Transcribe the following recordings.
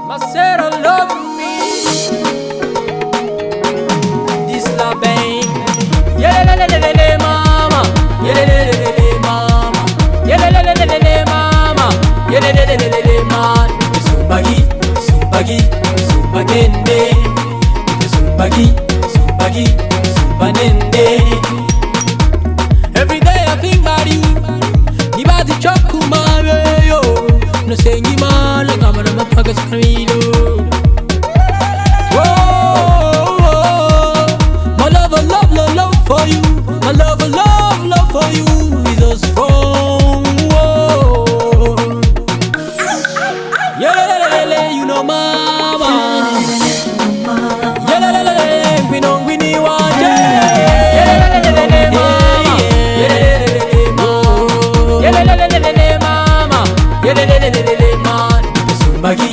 Marcelo love me. This la bang. Yelelelelele mama. Yelelelelele mama. Yelelelelele mama. Yelelelelele man. Zumbagi, zumbagi, zumbagende. Zumbagi, zumbagi, zumbanende. Every day I think about you. Nibadi chokumare yo. No sengi male ngamara mapaga skamilo. Whoa, my love for you. My love for you is a strong. Whoa, yeah, you know mama. Yeah, we know we need one. Yeah, mama. Yeah, mama. Yelelelelele man. Zumbagi,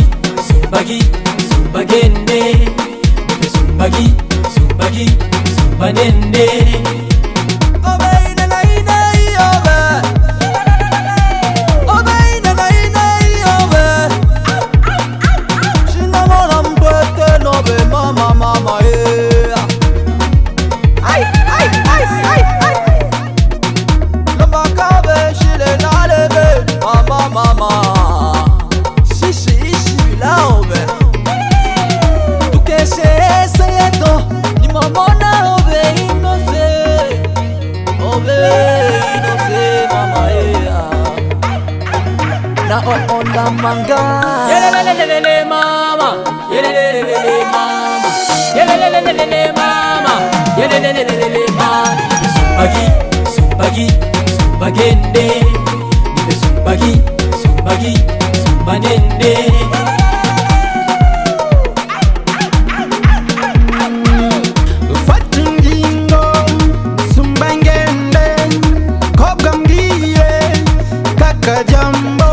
zumbagi, zumbagende. Zumbagi, zumbagi, zumbanende. Obey na nay nay obey. Obey na nay nay obey. Shinamona mpweke nobe mama mama yeah. Ay ay ay ay ay. Lomba kabe shile nalebe mama mama. Shishi la obey. Tukeshe seyeto ni mamona obey no se. Obey no se mama yeah. Na on la manga. Yelelelelele mama. Yelelelelele mama. Yelelelelele mama. Yelelelelele man. Zumbagi, zumbagi, zumbagende. Zumbagi, zumbagi, zumbanende. Fatingingo sumbangende kobwa mbwiye kakajambo